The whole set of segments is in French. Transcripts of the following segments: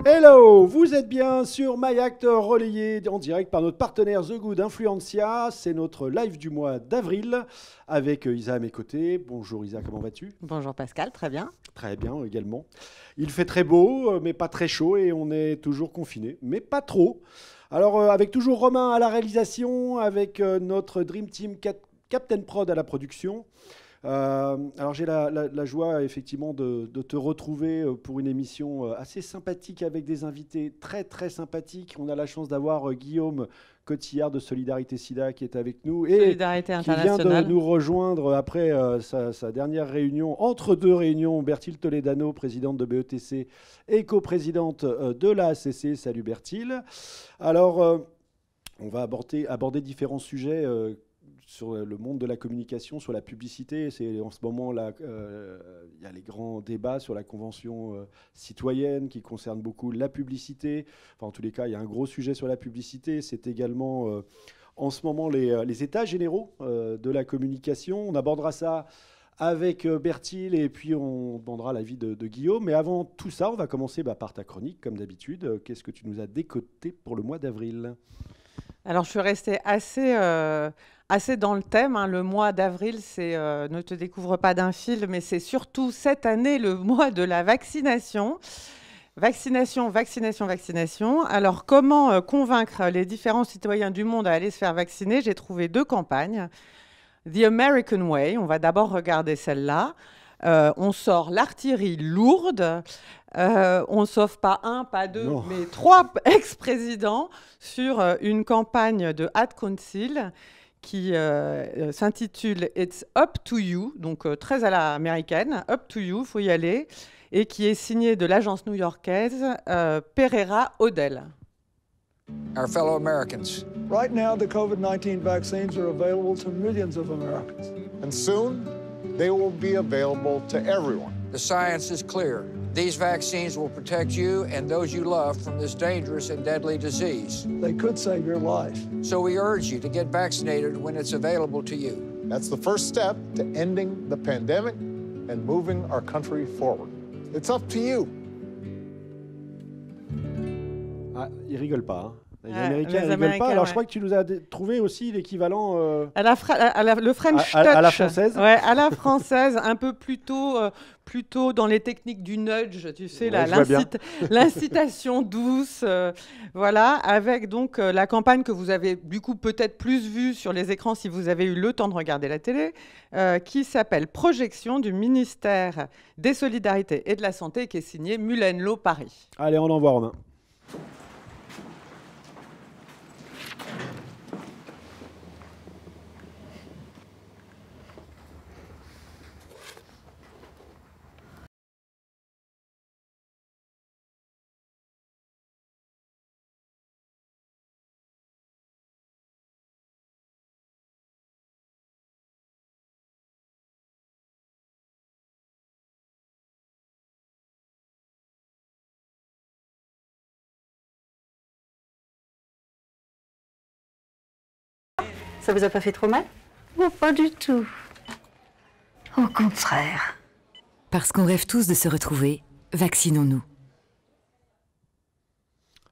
Hello, vous êtes bien sur MyAct relayé en direct par notre partenaire The Good Influencia. C'est notre live du mois d'avril avec Isa à mes côtés. Bonjour Isa, comment vas-tu? Bonjour Pascal, très bien. Très bien également. Il fait très beau, mais pas très chaud et on est toujours confinés, mais pas trop. Alors avec toujours Romain à la réalisation, avec notre Dream Team Captain Prod à la production. Alors j'ai la joie effectivement de te retrouver pour une émission assez sympathique avec des invités très très sympathiques. On a la chance d'avoir Guillaume Cotillard de Solidarité SIDA qui est avec nous et Solidarité qui vient internationale. de nous rejoindre après sa dernière réunion, entre deux réunions, Berthilde Toledano, présidente de BETC et coprésidente de la ACC. Salut Berthilde. Alors on va aborder différents sujets sur le monde de la communication, sur la publicité. C'est en ce moment là, il y a les grands débats sur la convention citoyenne qui concerne beaucoup la publicité. Enfin, en tous les cas, il y a un gros sujet sur la publicité. C'est également en ce moment les états généraux de la communication. On abordera ça avec Berthilde et puis on demandera l'avis de Guillaume. Mais avant tout ça, on va commencer par ta chronique, comme d'habitude. Qu'est-ce que tu nous as décoté pour le mois d'avril ? Alors je suis restée assez dans le thème, hein. Le mois d'avril, c'est ne te découvre pas d'un fil, mais c'est surtout cette année le mois de la vaccination. Vaccination, vaccination, vaccination. Alors comment convaincre les différents citoyens du monde à aller se faire vacciner? J'ai trouvé deux campagnes. The American Way, on va d'abord regarder celle-là. On sort l'artillerie lourde. On ne sauve pas un, pas deux, Non. mais trois ex-présidents sur une campagne de Ad Council qui s'intitule It's Up to You, donc très à la américaine, Up to You, il faut y aller, et qui est signée de l'agence new-yorkaise Pereira Odell. Our fellow Americans. Right now, the COVID-19 vaccines are available to millions of Americans. And soon, they will be available to everyone. The science is clear. These vaccines will protect you and those you love from this dangerous and deadly disease. They could save your life. So we urge you to get vaccinated when it's available to you. That's the first step to ending the pandemic and moving our country forward. It's up to you. Ah, ils rigolent pas. Hein. Les Ouais, Américains les rigolent Américains, pas. Alors, ouais. je crois que tu nous as trouvé aussi l'équivalent Le French à la touch. française. Ouais, à la française, un peu plutôt dans les techniques du nudge, tu sais, Ouais, je vois bien. l'incitation douce, voilà, avec donc la campagne que vous avez du coup peut-être plus vue sur les écrans si vous avez eu le temps de regarder la télé, qui s'appelle Projection du ministère des Solidarités et de la Santé, qui est signée Mullenlow Paris. Allez, on envoie Romain. Ça vous a pas fait trop mal? Oh, pas du tout. Au contraire. Parce qu'on rêve tous de se retrouver, vaccinons-nous.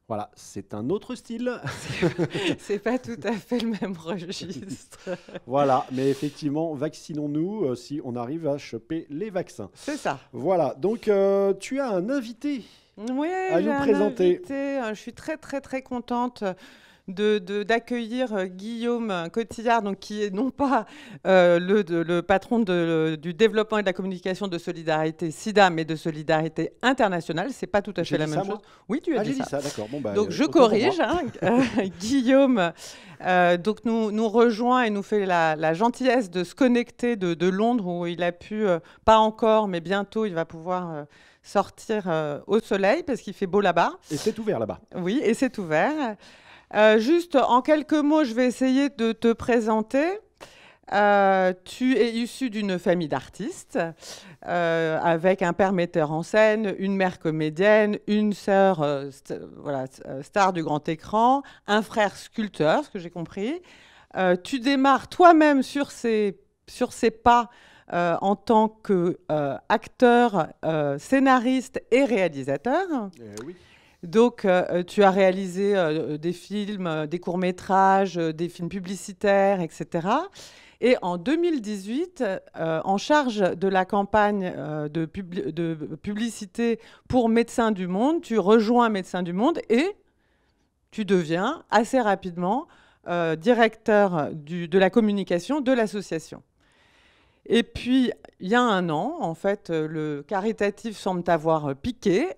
Voilà, c'est un autre style. C'est pas tout à fait le même registre. Voilà, mais effectivement, vaccinons-nous si on arrive à choper les vaccins. C'est ça. Voilà, donc tu as un invité. Oui, À j'ai nous un présenter. invité. Je suis très, très, très contente d'accueillir Guillaume Cotillard, donc, qui est non pas le patron du développement et de la communication de Solidarité SIDA, mais de Solidarité internationale. C'est pas tout à J'ai fait la dit même ça, moi chose. Oui, tu as Ah, j'ai dit dit ça. ça, d'accord. Bon, bah, Donc je autant pour corrige, moi. hein. Guillaume donc nous rejoint et nous fait la gentillesse de se connecter de Londres, où il a pu, pas encore, mais bientôt, il va pouvoir sortir au soleil parce qu'il fait beau là-bas. Et c'est ouvert là-bas. Oui, et c'est ouvert. Juste en quelques mots, je vais essayer de te présenter. Tu es issu d'une famille d'artistes, avec un père metteur en scène, une mère comédienne, une sœur star du grand écran, un frère sculpteur, ce que j'ai compris. Tu démarres toi-même sur ces pas en tant qu'acteur, scénariste et réalisateur. Oui. Donc, tu as réalisé des films, des courts-métrages, des films publicitaires, etc. Et en 2018, en charge de la campagne de publicité pour Médecins du Monde, tu rejoins Médecins du Monde et tu deviens assez rapidement directeur de la communication de l'association. Et puis, il y a un an, en fait, le caritatif semble t'avoir piqué.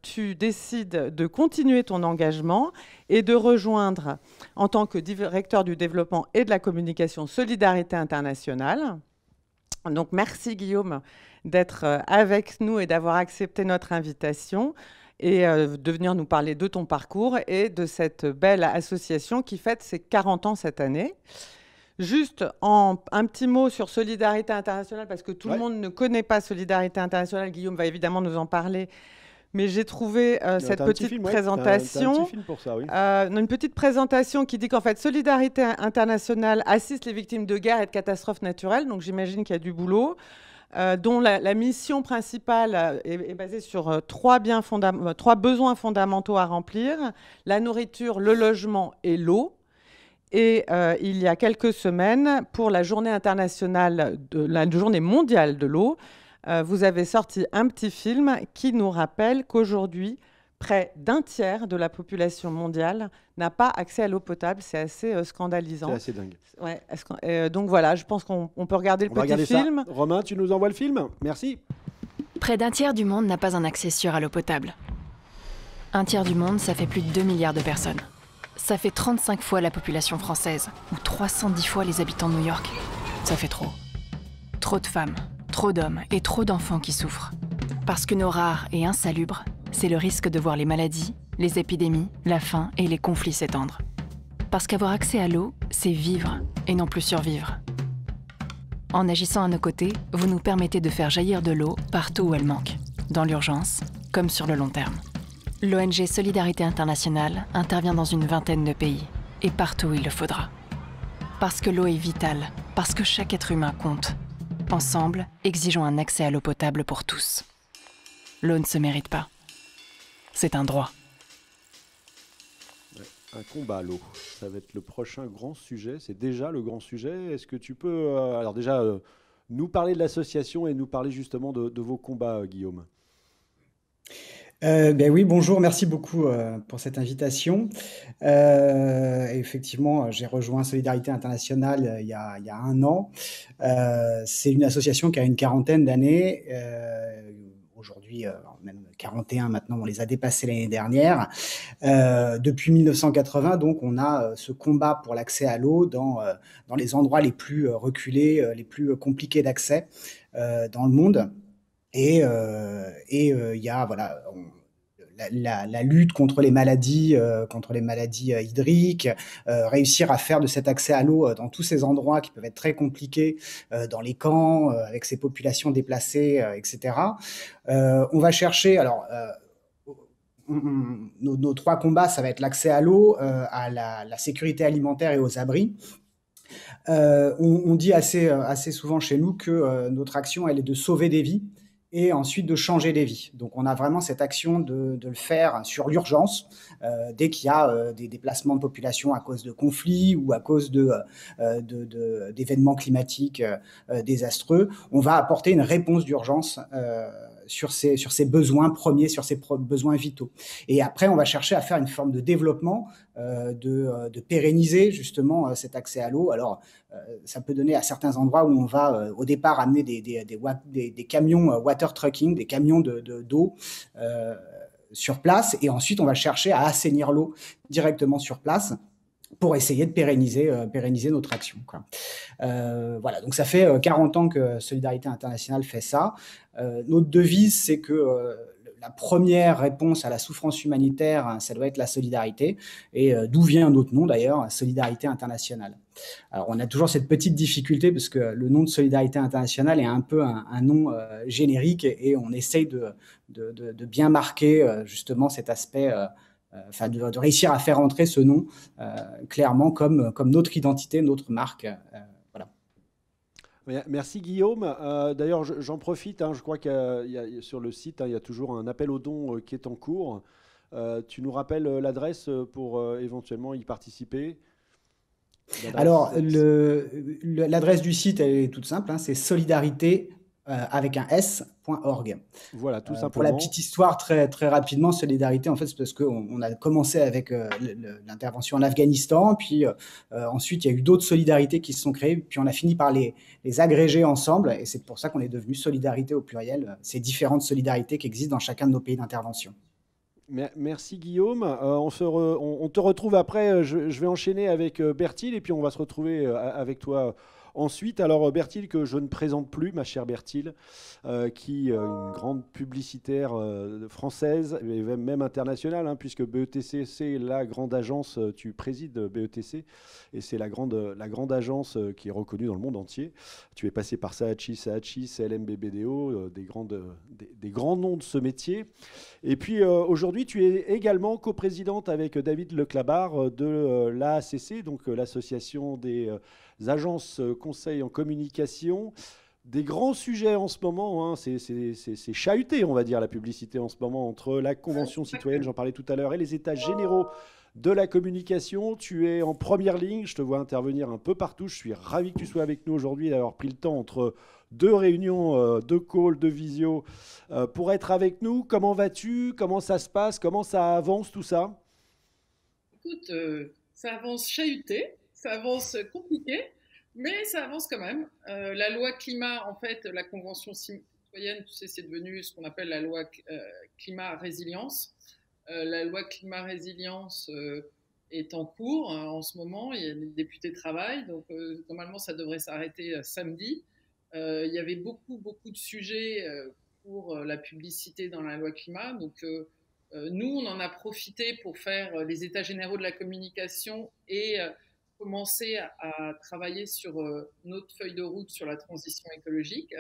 Tu décides de continuer ton engagement et de rejoindre, en tant que directeur du développement et de la communication, Solidarité Internationale. Donc, merci Guillaume d'être avec nous et d'avoir accepté notre invitation et de venir nous parler de ton parcours et de cette belle association qui fête ses 40 ans cette année. Juste un petit mot sur Solidarité Internationale, parce que tout le monde ne connaît pas Solidarité Internationale. Guillaume va évidemment nous en parler. Mais j'ai trouvé cette petite présentation. T'as un petit film pour ça, oui. Une petite présentation qui dit qu'en fait, Solidarité Internationale assiste les victimes de guerre et de catastrophes naturelles. Donc j'imagine qu'il y a du boulot. Dont la mission principale est basée sur trois besoins fondamentaux à remplir: la nourriture, le logement et l'eau. Et il y a quelques semaines, pour la journée internationale, la journée mondiale de l'eau, vous avez sorti un petit film qui nous rappelle qu'aujourd'hui, près d'un tiers de la population mondiale n'a pas accès à l'eau potable. C'est assez scandalisant. C'est assez dingue. Ouais, donc voilà, je pense qu'on peut regarder le petit film. Ça. Romain, tu nous envoies le film? Merci. Près d'un tiers du monde n'a pas un accès sûr à l'eau potable. Un tiers du monde, ça fait plus de 2 milliards de personnes. Ça fait 35 fois la population française, ou 310 fois les habitants de New York. Ça fait trop. Trop de femmes, trop d'hommes et trop d'enfants qui souffrent. Parce qu'une eau rare et insalubre, c'est le risque de voir les maladies, les épidémies, la faim et les conflits s'étendre. Parce qu'avoir accès à l'eau, c'est vivre et non plus survivre. En agissant à nos côtés, vous nous permettez de faire jaillir de l'eau partout où elle manque, dans l'urgence comme sur le long terme. L'ONG Solidarité Internationale intervient dans une vingtaine de pays, et partout où il le faudra. Parce que l'eau est vitale, parce que chaque être humain compte. Ensemble, exigeons un accès à l'eau potable pour tous. L'eau ne se mérite pas. C'est un droit. Un combat à l'eau, ça va être le prochain grand sujet. C'est déjà le grand sujet. Est-ce que tu peux alors déjà nous parler de l'association et nous parler justement de vos combats, Guillaume? Oui, bonjour, merci beaucoup pour cette invitation. Effectivement, j'ai rejoint Solidarité Internationale il y a un an. C'est une association qui a une quarantaine d'années. Aujourd'hui, même 41 maintenant, on les a dépassés l'année dernière. Depuis 1980, donc, on a ce combat pour l'accès à l'eau dans les endroits les plus reculés, les plus compliqués d'accès dans le monde. Et il y a la lutte contre les maladies hydriques, réussir à faire de cet accès à l'eau dans tous ces endroits qui peuvent être très compliqués, dans les camps, avec ces populations déplacées, etc. On va chercher, alors, nos trois combats, ça va être l'accès à l'eau, à la sécurité alimentaire et aux abris. On dit assez souvent chez nous que notre action, elle est de sauver des vies et ensuite de changer des vies. Donc on a vraiment cette action de le faire sur l'urgence, dès qu'il y a des déplacements de population à cause de conflits ou à cause d'événements climatiques désastreux. On va apporter une réponse d'urgence sur ces besoins premiers, sur ces besoins vitaux. Et après, on va chercher à faire une forme de développement, de pérenniser justement cet accès à l'eau. Alors, ça peut donner à certains endroits où on va au départ amener des camions water trucking, des camions d'eau sur place, et ensuite on va chercher à assainir l'eau directement sur place pour essayer de pérenniser notre action, quoi. Voilà, donc ça fait 40 ans que Solidarité Internationale fait ça. Notre devise, c'est que la première réponse à la souffrance humanitaire, ça doit être la solidarité, et d'où vient notre nom d'ailleurs, Solidarité Internationale. Alors on a toujours cette petite difficulté parce que le nom de Solidarité Internationale est un peu un nom générique, et on essaye de bien marquer justement cet aspect, de réussir à faire entrer ce nom clairement comme notre identité, notre marque. Voilà. Merci Guillaume. D'ailleurs, j'en profite, je crois qu'il y a sur le site, il y a toujours un appel aux dons qui est en cours. Tu nous rappelles l'adresse pour éventuellement y participer? Alors, l'adresse du site, elle est toute simple, hein, c'est solidarité avec un s.org. Voilà, tout simplement. Pour la petite histoire, très, très rapidement, Solidarité, en fait, c'est parce qu'on a commencé avec l'intervention en Afghanistan, puis ensuite, il y a eu d'autres solidarités qui se sont créées, puis on a fini par les agréger ensemble, et c'est pour ça qu'on est devenu Solidarité au pluriel, ces différentes solidarités qui existent dans chacun de nos pays d'intervention. Merci Guillaume. On te retrouve après. Je vais enchaîner avec Bertil et puis on va se retrouver avec toi ensuite. Alors Bertil, que je ne présente plus, ma chère Bertil, qui est une grande publicitaire française et même internationale, hein, puisque BETC, c'est la grande agence, tu présides BETC, et c'est la grande agence qui est reconnue dans le monde entier. Tu es passé par Saatchi, CLM, BBDO, des grands noms de ce métier. Et puis aujourd'hui, tu es également coprésidente avec David Leclabar de l'AACC, donc l'association des agences conseils en communication. Des grands sujets en ce moment, hein, c'est chahuté, on va dire, la publicité en ce moment, entre la Convention citoyenne, j'en parlais tout à l'heure, et les états généraux de la communication. Tu es en première ligne, je te vois intervenir un peu partout. Je suis ravi que tu sois avec nous aujourd'hui, d'avoir pris le temps entre deux réunions, deux calls, deux visio, pour être avec nous. Comment vas-tu? Comment ça se passe? Comment ça avance tout ça? Écoute, ça avance chahuté, ça avance compliqué, mais ça avance quand même. La loi climat, en fait, la Convention citoyenne, tu sais, c'est devenu ce qu'on appelle la loi climat résilience. La loi climat résilience est en cours en ce moment. Les députés travaillent, donc normalement ça devrait s'arrêter samedi. Il y avait beaucoup de sujets pour la publicité dans la loi climat. Donc nous, on en a profité pour faire les états généraux de la communication et commencer à travailler sur notre feuille de route sur la transition écologique.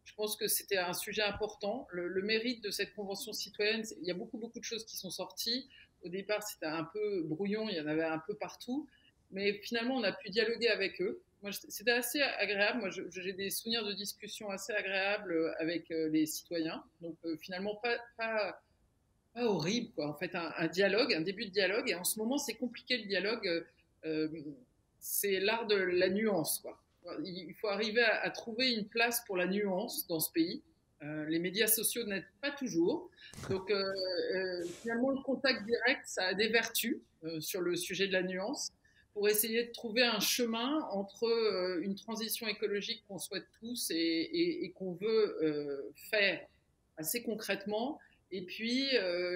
Je pense que c'était un sujet important. Le mérite de cette convention citoyenne, il y a beaucoup de choses qui sont sorties. Au départ, c'était un peu brouillon, il y en avait un peu partout. Mais finalement, on a pu dialoguer avec eux. Moi, c'était assez agréable. Moi, j'ai des souvenirs de discussions assez agréables avec les citoyens. Donc, finalement, pas horrible, quoi. En fait, un dialogue, un début de dialogue. Et en ce moment, c'est compliqué le dialogue. C'est l'art de la nuance, quoi. Il faut arriver à trouver une place pour la nuance dans ce pays. Les médias sociaux n'aident pas toujours. Donc, finalement, le contact direct, ça a des vertus sur le sujet de la nuance pour essayer de trouver un chemin entre une transition écologique qu'on souhaite tous et qu'on veut faire assez concrètement, et puis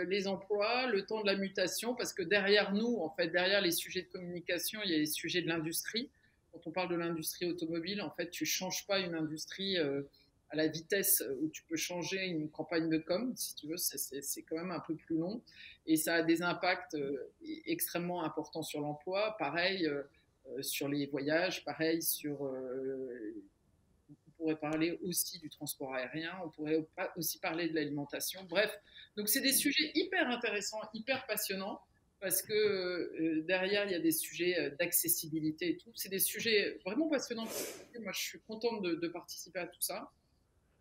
les emplois, le temps de la mutation, parce que derrière nous, en fait, derrière les sujets de communication, il y a les sujets de l'industrie. Quand on parle de l'industrie automobile, en fait, tu ne changes pas une industrie à la vitesse où tu peux changer une campagne de com, si tu veux, c'est quand même un peu plus long. Et ça a des impacts extrêmement importants sur l'emploi, pareil sur les voyages, pareil sur... on pourrait parler aussi du transport aérien, on pourrait aussi parler de l'alimentation. Bref, donc c'est des sujets hyper intéressants, hyper passionnants, parce que derrière, il y a des sujets d'accessibilité et tout. C'est des sujets vraiment passionnants. Moi, je suis contente de participer à tout ça.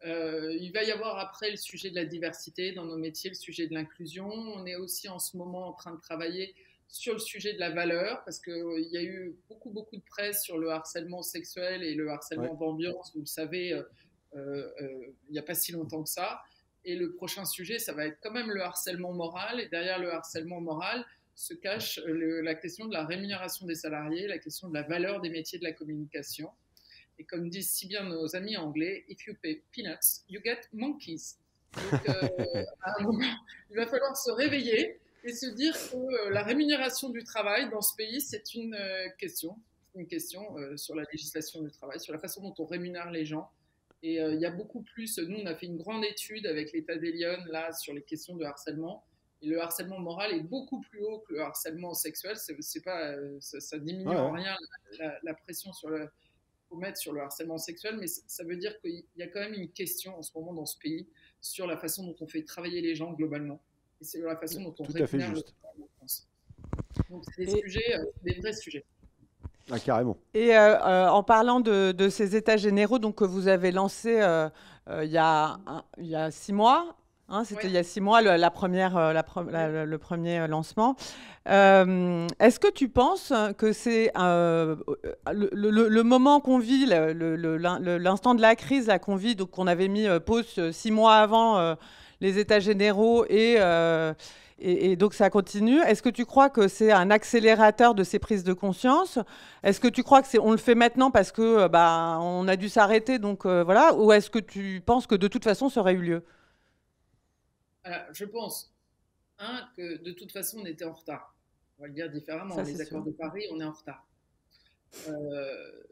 Il va y avoir après le sujet de la diversité dans nos métiers, le sujet de l'inclusion. On est aussi en ce moment en train de travailler sur le sujet de la valeur, parce qu'il y a eu beaucoup de presse sur le harcèlement sexuel et le harcèlement d'ambiance, vous le savez, il n'y a pas si longtemps que ça. Et le prochain sujet, ça va être quand même le harcèlement moral. Et derrière le harcèlement moral se cache la question de la rémunération des salariés, la question de la valeur des métiers de la communication. Et comme disent si bien nos amis anglais, if you pay peanuts, you get monkeys. Donc, à un moment, il va falloir se réveiller et se dire que la rémunération du travail dans ce pays, c'est une question sur la législation du travail, sur la façon dont on rémunère les gens. Et il y a beaucoup plus. Nous, on a fait une grande étude avec l'État des Lyonnes là sur les questions de harcèlement. Et le harcèlement moral est beaucoup plus haut que le harcèlement sexuel. C'est pas, ça diminue en rien la pression faut mettre sur le harcèlement sexuel, mais ça veut dire qu'il y a quand même une question en ce moment dans ce pays sur la façon dont on fait travailler les gens globalement. Et c'est la façon dont on rémunère le travail en France. Donc c'est des sujets, des vrais sujets. Ah, carrément. Et en parlant de ces états généraux donc, que vous avez lancés il y a 6 mois, Hein, c'était il y a 6 mois le premier lancement. Est-ce que tu penses que c'est le moment qu'on vit, l'instant de la crise là, qu'on vit, donc qu'on avait mis pause 6 mois avant les États généraux et donc ça continue. Est-ce que tu crois que c'est un accélérateur de ces prises de conscience? Est-ce que tu crois que on le fait maintenant parce que on a dû s'arrêter, donc voilà, ou est-ce que tu penses que de toute façon ça aurait eu lieu? Alors, je pense, que de toute façon, on était en retard. On va le dire différemment. Ça, les c'est accords sûr. de Paris, on est en retard.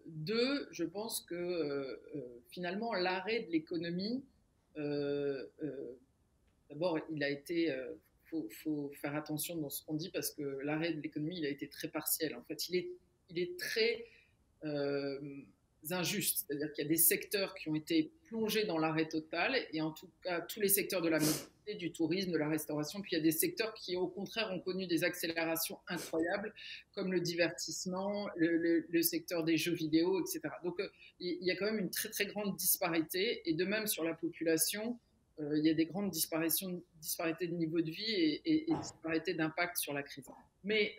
2, je pense que finalement, l'arrêt de l'économie, d'abord, il a été. Faut faire attention dans ce qu'on dit parce que l'arrêt de l'économie, il a été très partiel. En fait, il est très injuste. C'est-à-dire qu'il y a des secteurs qui ont été plongés dans l'arrêt total, et en tout cas tous les secteurs de la mobilité, du tourisme, de la restauration. Puis il y a des secteurs qui, au contraire, ont connu des accélérations incroyables, comme le divertissement, le secteur des jeux vidéo, etc. Donc il y a quand même une très très grande disparité. Et de même sur la population, il y a des grandes disparités de niveau de vie et disparités d'impact sur la crise. Mais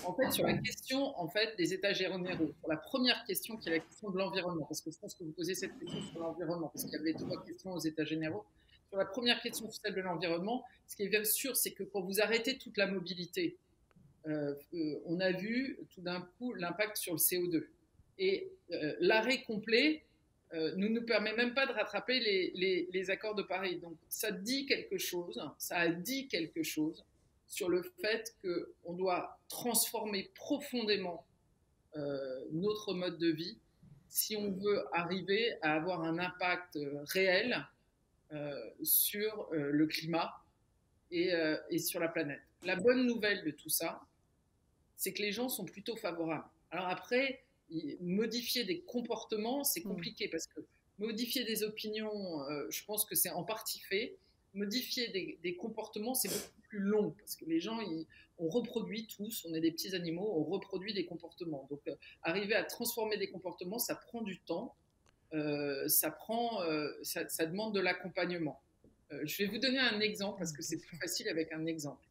en fait, sur la question des États généraux, sur la première question qui est la question de l'environnement, parce que je pense que vous posez cette question sur l'environnement, parce qu'il y avait 3 questions aux États généraux. Sur la première question, celle de l'environnement, ce qui est bien sûr, c'est que quand vous arrêtez toute la mobilité, on a vu tout d'un coup l'impact sur le CO2. Et l'arrêt complet ne nous permet même pas de rattraper les accords de Paris. Donc ça a dit quelque chose sur le fait qu'on doit transformer profondément notre mode de vie si on veut arriver à avoir un impact réel sur le climat et sur la planète. La bonne nouvelle de tout ça, c'est que les gens sont plutôt favorables. Alors après, modifier des comportements, c'est compliqué parce que modifier des opinions, je pense que c'est en partie fait. Modifier des comportements, c'est beaucoup plus long parce que les gens, on reproduit tous, on est des petits animaux, on reproduit des comportements. Donc, arriver à transformer des comportements, ça prend du temps, ça demande de l'accompagnement. Je vais vous donner un exemple parce que c'est plus facile avec un exemple.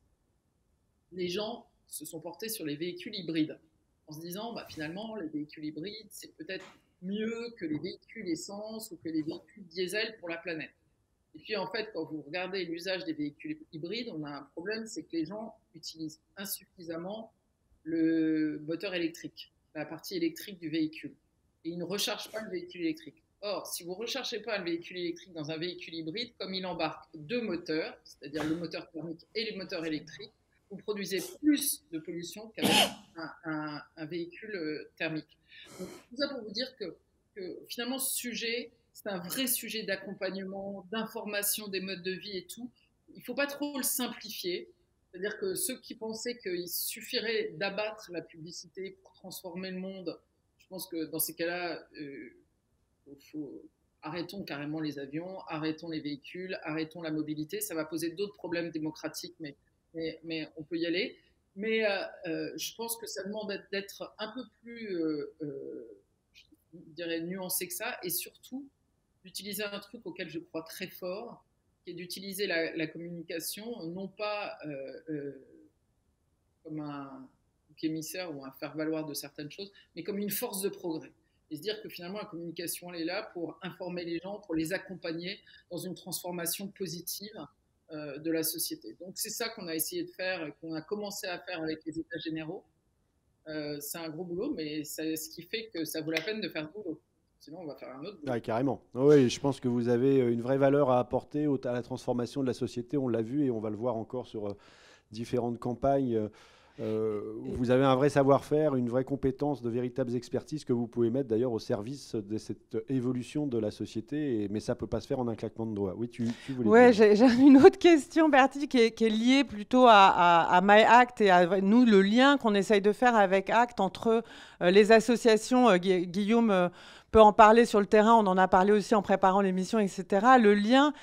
Les gens se sont portés sur les véhicules hybrides en se disant, finalement, les véhicules hybrides, c'est peut-être mieux que les véhicules essence ou que les véhicules diesel pour la planète. Et puis, en fait, quand vous regardez l'usage des véhicules hybrides, on a un problème, c'est que les gens utilisent insuffisamment le moteur électrique, la partie électrique du véhicule. Et ils ne rechargent pas le véhicule électrique. Or, si vous ne rechargez pas le véhicule électrique dans un véhicule hybride, comme il embarque 2 moteurs, c'est-à-dire le moteur thermique et les moteurs électriques, vous produisez plus de pollution qu'avec un véhicule thermique. Donc, tout ça pour vous dire que finalement, ce sujet, c'est un vrai sujet d'accompagnement, d'information des modes de vie et tout. Il ne faut pas trop le simplifier. C'est-à-dire que ceux qui pensaient qu'il suffirait d'abattre la publicité pour transformer le monde, je pense que dans ces cas-là, arrêtons carrément les avions, arrêtons les véhicules, arrêtons la mobilité. Ça va poser d'autres problèmes démocratiques, mais on peut y aller. Mais je pense que ça demande d'être un peu plus, je dirais, nuancé que ça, et surtout d'utiliser un truc auquel je crois très fort, qui est d'utiliser la communication, non pas comme un bouc émissaire ou un faire-valoir de certaines choses, mais comme une force de progrès. Et se dire que finalement, la communication, elle est là pour informer les gens, pour les accompagner dans une transformation positive de la société. Donc c'est ça qu'on a essayé de faire et qu'on a commencé à faire avec les États généraux. C'est un gros boulot, mais c'est ce qui fait que ça vaut la peine de faire ce boulot. Sinon, on va faire un autre boulot. Ah, carrément. Oui, je pense que vous avez une vraie valeur à apporter à la transformation de la société. On l'a vu et on va le voir encore sur différentes campagnes. Vous avez un vrai savoir-faire, une vraie compétence, de véritables expertises que vous pouvez mettre d'ailleurs au service de cette évolution de la société. Mais ça ne peut pas se faire en un claquement de doigts. Oui, tu voulais dire. J'ai une autre question, Bertie, qui est liée plutôt à MyAct et à nous, le lien qu'on essaye de faire avec ACT entre les associations. Guillaume peut en parler sur le terrain, on en a parlé aussi en préparant l'émission, etc. Le lien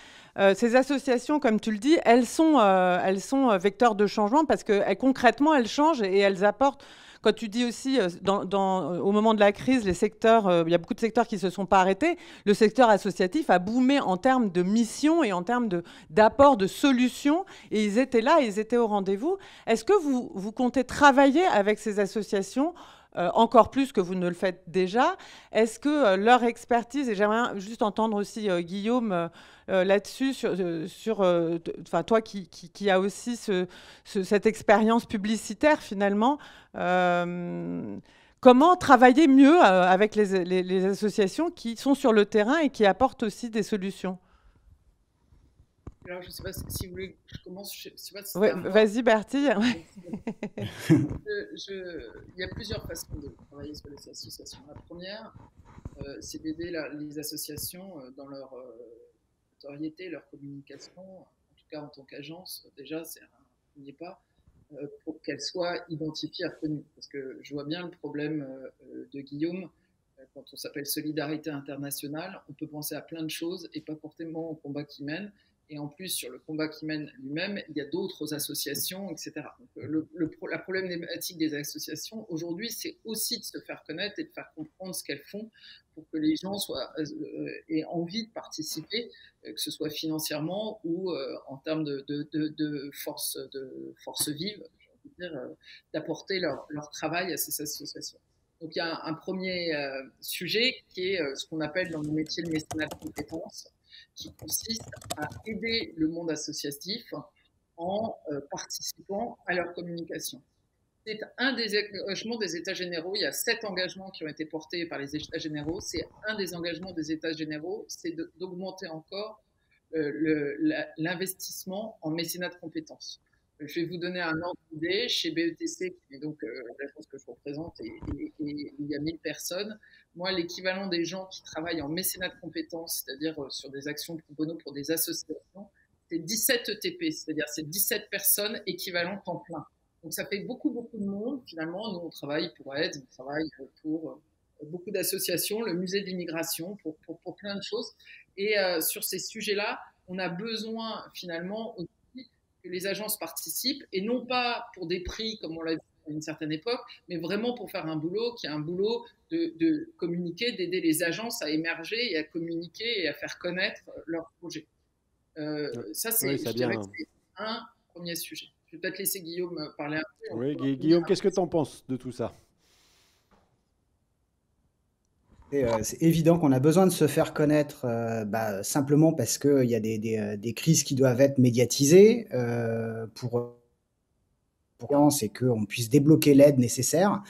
Ces associations, comme tu le dis, elles sont vecteurs de changement parce que concrètement, elles changent et elles apportent. Quand tu dis aussi, au moment de la crise, les secteurs, il y a beaucoup de secteurs qui ne se sont pas arrêtés. Le secteur associatif a boomé en termes de mission et en termes d'apport de solutions. Et ils étaient là, ils étaient au rendez-vous. Est-ce que vous comptez travailler avec ces associations encore plus que vous ne le faites déjà? Est-ce que leur expertise, et j'aimerais juste entendre aussi Guillaume là-dessus, toi qui as aussi cette expérience publicitaire finalement, comment travailler mieux avec les associations qui sont sur le terrain et qui apportent aussi des solutions? Alors, je ne sais pas si vous voulez que je commence. Je sais pas si ouais, vas-y, Bertille. Il y a plusieurs façons de travailler sur les associations. La première, c'est d'aider les associations dans leur notoriété, leur communication, en tout cas en tant qu'agence. Déjà, c'est un premier pas pour qu'elles soient identifiées et reconnues. Parce que je vois bien le problème de Guillaume. Quand on s'appelle Solidarité Internationale, on peut penser à plein de choses et pas forcément au combat qu'il mène. Et en plus, sur le combat qu'il mène lui-même, il y a d'autres associations, etc. Donc, la problématique des associations, aujourd'hui, c'est aussi de se faire connaître et de faire comprendre ce qu'elles font pour que les gens aient envie de participer, que ce soit financièrement ou en termes de force vive, j'ai envie de dire, d'apporter leur travail à ces associations. Donc, il y a un premier sujet qui est ce qu'on appelle dans le métier le mécénat de compétences, qui consiste à aider le monde associatif en participant à leur communication. C'est un des engagements des États généraux. Il y a 7 engagements qui ont été portés par les États généraux. C'est un des engagements des États généraux, c'est d'augmenter encore l'investissement en mécénat de compétences. Je vais vous donner un ordre d'idée. Chez BETC, qui est donc l'agence que je représente, et il y a 1000 personnes. Moi, l'équivalent des gens qui travaillent en mécénat de compétences, c'est-à-dire sur des actions pro bono pour des associations, c'est 17 ETP, c'est-à-dire c'est 17 personnes équivalentes temps plein. Donc ça fait beaucoup, beaucoup de monde. Finalement, nous, on travaille pour AIDS, on travaille pour beaucoup d'associations, le musée de l'immigration, pour plein de choses. Et sur ces sujets-là, on a besoin finalement que les agences participent, et non pas pour des prix comme on l'a vu à une certaine époque, mais vraiment pour faire un boulot qui est un boulot de communiquer, d'aider les agences à émerger et à communiquer et à faire connaître leurs projets. Ça, c'est, je dirais que c'est un premier sujet. Je vais peut-être laisser Guillaume parler un peu. Oui, Guillaume, qu'est-ce que tu en penses de tout ça? C'est évident qu'on a besoin de se faire connaître simplement parce qu'il y a des crises qui doivent être médiatisées pour et qu'on puisse débloquer l'aide nécessaire.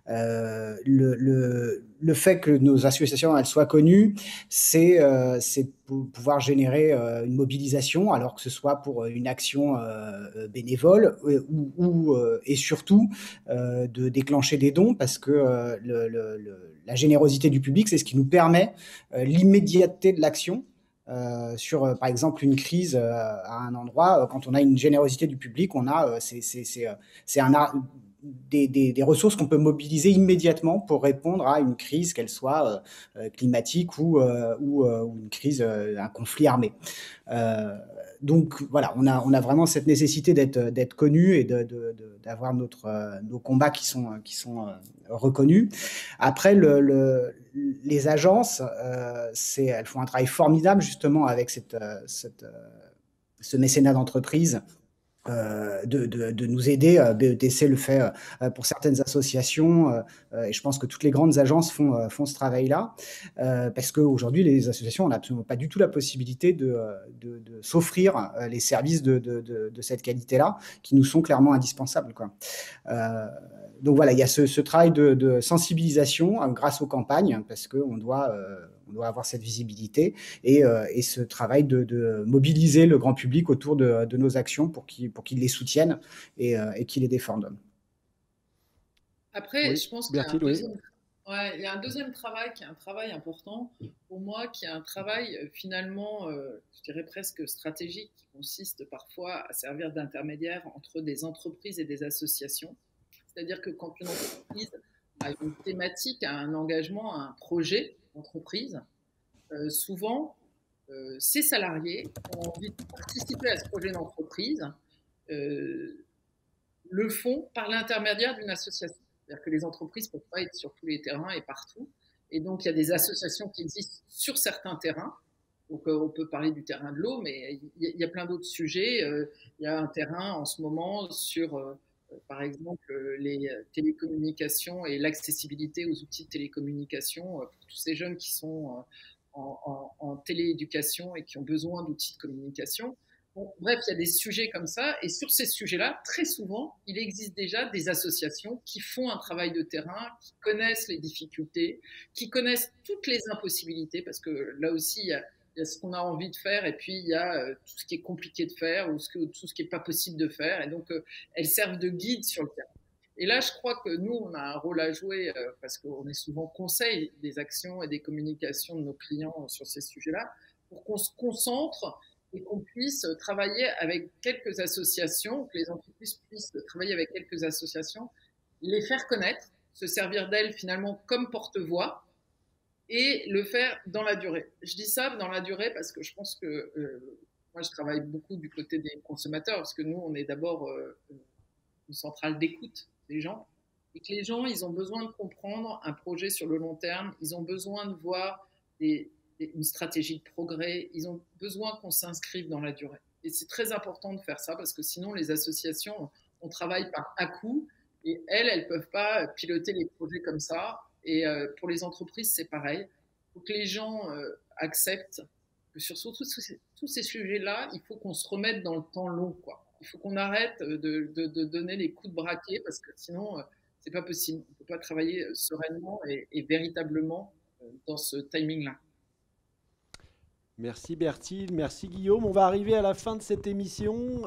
Le fait que nos associations elles soient connues, c'est pour pouvoir générer une mobilisation, alors que ce soit pour une action bénévole et surtout de déclencher des dons, parce que la générosité du public, c'est ce qui nous permet l'immédiateté de l'action. Sur par exemple une crise à un endroit, quand on a une générosité du public, on a des ressources qu'on peut mobiliser immédiatement pour répondre à une crise, qu'elle soit climatique ou une crise, un conflit armé. Donc voilà, on a vraiment cette nécessité d'être connu et d'avoir nos combats qui sont reconnus. Après, les agences, elles font un travail formidable justement avec ce mécénat d'entreprise. De nous aider. BETC le fait pour certaines associations et je pense que toutes les grandes agences font ce travail-là parce qu'aujourd'hui, les associations n'ont absolument pas du tout la possibilité de s'offrir les services de cette qualité-là qui nous sont clairement indispensables, quoi. Donc voilà, il y a ce travail de sensibilisation grâce aux campagnes parce qu'on doit avoir cette visibilité et ce travail de mobiliser le grand public autour de nos actions pour qu'ils les soutiennent et qu'ils les défendent. Après, je pense qu'il y a un deuxième travail qui est un travail important pour moi, qui est un travail finalement, je dirais presque stratégique, qui consiste parfois à servir d'intermédiaire entre des entreprises et des associations. C'est-à-dire que quand une entreprise a une thématique, a un engagement, a un projet d'entreprise, souvent, ces salariés qui ont envie de participer à ce projet d'entreprise le font par l'intermédiaire d'une association. C'est-à-dire que les entreprises ne peuvent pas être sur tous les terrains et partout. Et donc, il y a des associations qui existent sur certains terrains. Donc, on peut parler du terrain de l'eau, mais il y a plein d'autres sujets. Il y a un terrain en ce moment sur, par exemple, les télécommunications et l'accessibilité aux outils de télécommunication pour tous ces jeunes qui sont en télééducation et qui ont besoin d'outils de communication. Bon, bref, il y a des sujets comme ça. Et sur ces sujets-là, très souvent, il existe déjà des associations qui font un travail de terrain, qui connaissent les difficultés, qui connaissent toutes les impossibilités, parce que là aussi, il y a ce qu'on a envie de faire et puis il y a tout ce qui est compliqué de faire ou tout ce qui n'est pas possible de faire. Et donc, elles servent de guide sur le terrain. Et là, je crois que nous, on a un rôle à jouer parce qu'on est souvent conseil des actions et des communications de nos clients sur ces sujets-là pour qu'on se concentre et qu'on puisse travailler avec quelques associations, que les entreprises puissent travailler avec quelques associations, les faire connaître, se servir d'elles finalement comme porte-voix et le faire dans la durée. Je dis ça dans la durée parce que je pense que moi, je travaille beaucoup du côté des consommateurs parce que nous, on est d'abord une centrale d'écoute des gens et que les gens, ils ont besoin de comprendre un projet sur le long terme, ils ont besoin de voir une stratégie de progrès, ils ont besoin qu'on s'inscrive dans la durée. Et c'est très important de faire ça parce que sinon, les associations, on travaille par à-coup et elles ne peuvent pas piloter les projets comme ça. Et pour les entreprises, c'est pareil. Il faut que les gens acceptent que sur tous ces sujets-là, il faut qu'on se remette dans le temps long, quoi. Il faut qu'on arrête de donner les coups de braquet parce que sinon, c'est pas possible. On ne peut pas travailler sereinement et véritablement dans ce timing-là. Merci Bertil, merci Guillaume. On va arriver à la fin de cette émission.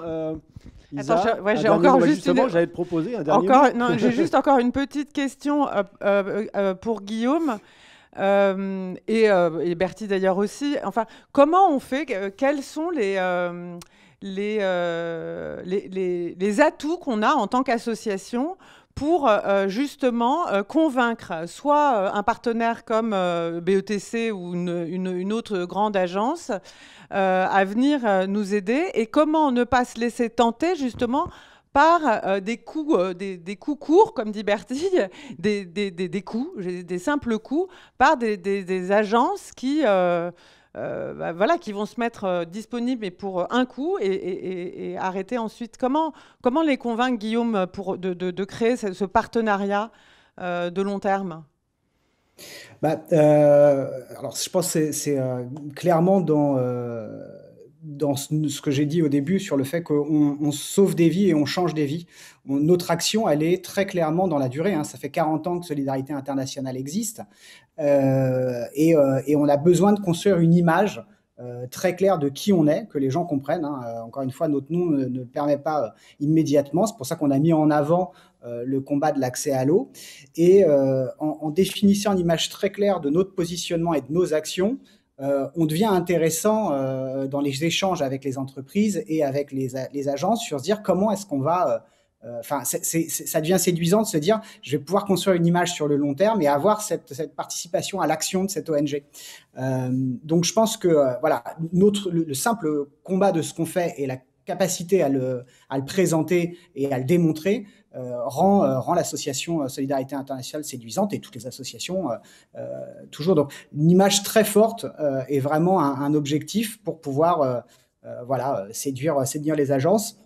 Isa, attends, j'ai encore juste j'allais te proposer un dernier. Non, j'ai juste encore une petite question pour Guillaume et Bertil d'ailleurs aussi. Enfin, comment on fait quels sont les atouts qu'on a en tant qu'association pour justement convaincre soit un partenaire comme BETC ou une autre grande agence à venir nous aider, et comment ne pas se laisser tenter justement par des coups courts, comme dit Bertil, des simples coups, par des agences qui qui vont se mettre disponibles mais pour un coup et arrêter ensuite. Comment les convaincre, Guillaume, de créer ce partenariat de long terme ? Alors, je pense que c'est clairement dans ce que j'ai dit au début sur le fait qu'on sauve des vies et on change des vies. Notre action, elle est très clairement dans la durée. Hein. Ça fait 40 ans que Solidarité Internationale existe et on a besoin de construire une image très claire de qui on est, que les gens comprennent. Hein. Encore une fois, notre nom ne permet pas immédiatement. C'est pour ça qu'on a mis en avant le combat de l'accès à l'eau. Et en définissant une image très claire de notre positionnement et de nos actions, on devient intéressant dans les échanges avec les entreprises et avec les agences sur se dire comment est-ce qu'on va... ça devient séduisant de se dire je vais pouvoir construire une image sur le long terme et avoir cette participation à l'action de cette ONG. Donc je pense que le simple combat de ce qu'on fait et la capacité à le présenter et à le démontrer rend l'association Solidarité Internationale séduisante et toutes les associations toujours. Donc une image très forte est vraiment un objectif pour pouvoir séduire les agences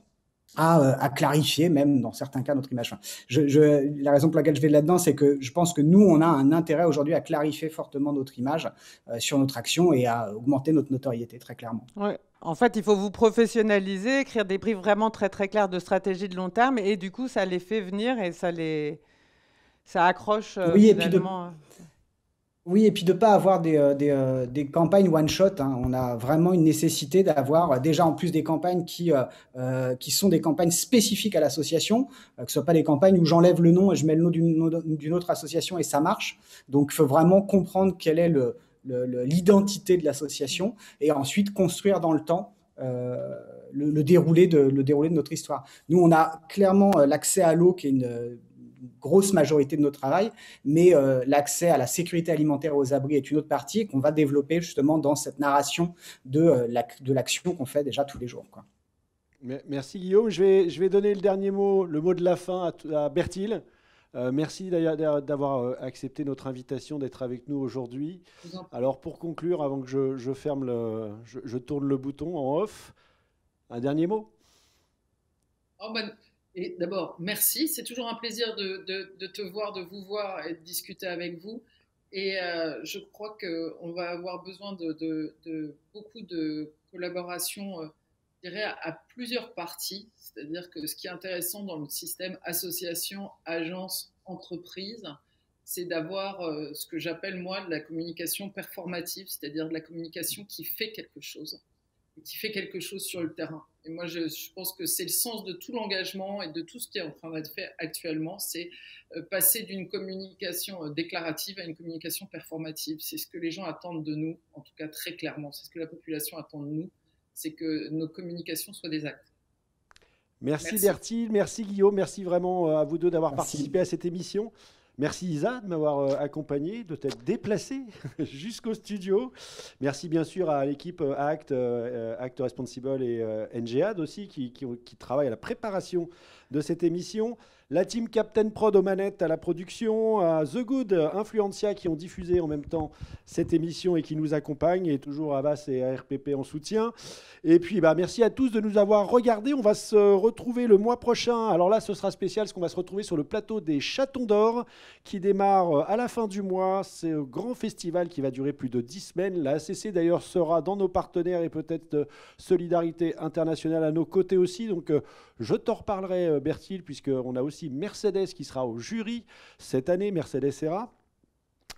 à clarifier même dans certains cas notre image. La raison pour laquelle je vais là-dedans, c'est que je pense que nous, on a un intérêt aujourd'hui à clarifier fortement notre image sur notre action et à augmenter notre notoriété très clairement. Ouais. En fait, il faut vous professionnaliser, écrire des briefs vraiment très très clairs de stratégie de long terme et du coup, ça les fait venir et ça accroche finalement. Oui, et puis de ne pas avoir des campagnes one-shot. Hein. On a vraiment une nécessité d'avoir déjà en plus des campagnes qui sont des campagnes spécifiques à l'association, que ce ne soit pas des campagnes où j'enlève le nom et je mets le nom d'une autre association et ça marche. Donc, il faut vraiment comprendre quelle est l'identité de l'association et ensuite construire dans le temps le déroulé de notre histoire. Nous, on a clairement l'accès à l'eau qui est grosse majorité de notre travail, mais l'accès à la sécurité alimentaire aux abris est une autre partie qu'on va développer justement dans cette narration de l'action qu'on fait déjà tous les jours, quoi. Merci Guillaume. Je vais donner le dernier mot, le mot de la fin à Bertil. Merci d'avoir accepté notre invitation d'être avec nous aujourd'hui. Alors pour conclure, avant que je tourne le bouton en off, un dernier mot. Et d'abord, merci. C'est toujours un plaisir de te voir, de vous voir et de discuter avec vous. Et je crois qu'on va avoir besoin de beaucoup de collaboration, je dirais, à plusieurs parties. C'est-à-dire que ce qui est intéressant dans le système association, agence, entreprise, c'est d'avoir ce que j'appelle moi de la communication performative, c'est-à-dire de la communication qui fait quelque chose, et qui fait quelque chose sur le terrain. Et moi, je pense que c'est le sens de tout l'engagement et de tout ce qui est en train d'être fait actuellement, c'est passer d'une communication déclarative à une communication performative. C'est ce que les gens attendent de nous, en tout cas très clairement. C'est ce que la population attend de nous, c'est que nos communications soient des actes. Merci Bertil, merci Guillaume, merci vraiment à vous deux d'avoir participé à cette émission. Merci Isa de m'avoir accompagné, de t'être déplacé jusqu'au studio. Merci bien sûr à l'équipe Act Responsible et NGAD aussi qui travaillent à la préparation de cette émission. La team Captain Prod aux manettes, à la production, à The Good, Influencia qui ont diffusé en même temps cette émission et qui nous accompagnent, et toujours Avas et ARPP en soutien. Et puis merci à tous de nous avoir regardés. On va se retrouver le mois prochain. Alors là, ce sera spécial parce qu'on va se retrouver sur le plateau des Chatons d'Or qui démarre à la fin du mois. C'est un grand festival qui va durer plus de 10 semaines. La ACC d'ailleurs sera dans nos partenaires et peut-être Solidarité Internationale à nos côtés aussi. Donc je t'en reparlerai Bertil, puisqu'on a aussi Mercedes qui sera au jury cette année, Mercedes Serra.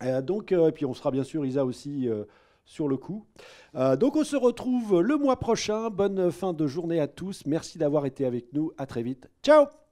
Et puis on sera bien sûr Isa aussi sur le coup. Donc on se retrouve le mois prochain. Bonne fin de journée à tous. Merci d'avoir été avec nous. À très vite. Ciao!